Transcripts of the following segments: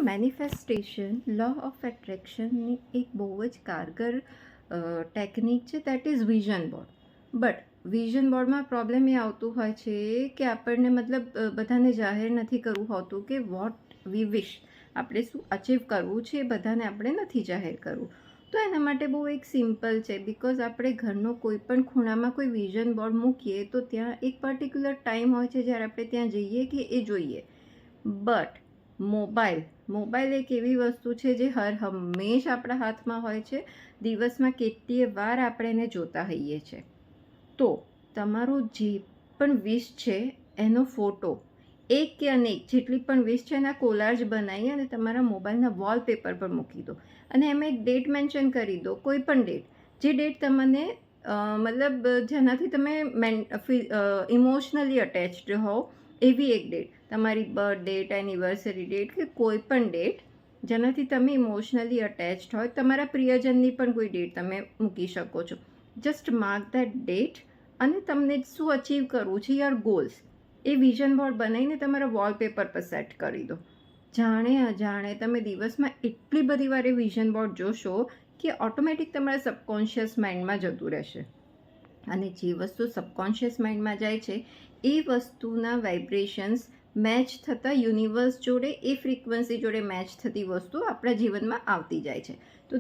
Manifestation law of એટ્રેક્શનની એક બહુ જ કારગર ટેકનિક છે, that is vision board. But vision બોર્ડમાં પ્રોબ્લેમ એ આવતું હોય છે કે આપણને બધાને જાહેર નથી કરવું હોતું કે વોટ વી વિશ, આપણે શું અચીવ કરવું છે એ બધાને આપણે નથી જાહેર કરવું. તો એના માટે બહુ એક સિમ્પલ છે, બિકોઝ આપણે ઘરનો કોઈ પણ ખૂણામાં કોઈ વિઝન બોર્ડ મૂકીએ તો ત્યાં એક પર્ટિક્યુલર ટાઈમ હોય છે જ્યારે આપણે ત્યાં જઈએ કે એ જોઈએ. બટ મોબાઈલ એક એવી વસ્તુ છે જે હંમેશ આપણા હાથમાં હોય છે. દિવસમાં કેટલીય વાર આપણે એને જોતા હોઈએ છીએ. તો તમારું જે પણ વિશ છે એનો ફોટો, એક કે અનેક જેટલી પણ વિશ છે એના કોલાર્જ બનાવી અને તમારા મોબાઈલના વોલપેપર પર મૂકી દો. અને એમાં એક ડેટ મેન્શન કરી દો, કોઈ પણ ડેટ, જે ડેટ તમને જેનાથી તમે ઇમોશનલી અટેચ્ડ હોવ એવી એક ડેટ, તમારી બર્થ ડેટ, એનિવર્સરી ડેટ કે કોઈ પણ ડેટ જેનાથી તમે ઇમોશનલી અટેચ્ડ હોય. તમારા પ્રિયજનની પણ કોઈ ડેટ તમે મૂકી શકો છો. જસ્ટ માર્ક દેટ ડેટ અને તમને શું અચીવ કરવું છે, your goals, A vision board બનાવીને તમારા વોલપેપર પર સેટ કરી દો. જાણે અજાણે તમે દિવસમાં એટલી બધી વાર એ વિઝન બોર્ડ જોશો કે ઓટોમેટિક તમારા સબકોન્શિયસ માઇન્ડમાં જતું રહેશે. અને જે વસ્તુ સબકોન્શિયસ માઇન્ડમાં જાય છે એ વસ્તુના વાઇબ્રેશન્સ મેચ થતાં યુનિવર્સ જોડે, એ ફ્રીક્વન્સી જોડે મેચ થતી વસ્તુ આપણા જીવનમાં આવતી જાય છે. તો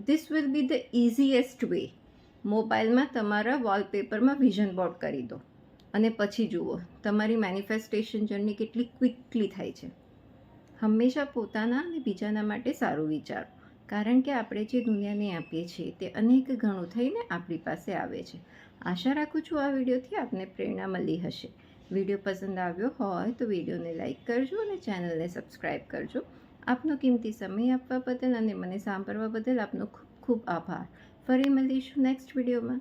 this will be the easiest way. મોબાઈલમાં તમારા વોલપેપરમાં વિઝન બોર્ડ કરી દો અને પછી જુઓ તમારી મેનિફેસ્ટેશન જર્ની કેટલી ક્વિકલી થાય છે. હંમેશા પોતાના અને બીજાના માટે સારું વિચારો, કારણ કે આપણે જે દુનિયાને આપીએ છીએ તે અનેક ગણું થઈને આપણી પાસે આવે છે. આશા રાખું છું આ વિડીયોથી આપને પ્રેરણા મળી હશે. વિડીયો પસંદ આવ્યો હોય તો વિડીયોને લાઇક કરજો અને ચેનલને સબસ્ક્રાઈબ કરજો. આપનો કિંમતી સમય આપવા બદલ અને મને સાંભળવા બદલ આપનો ખૂબ ખૂબ આભાર. ફરી મળીશું નેક્સ્ટ વિડીયોમાં.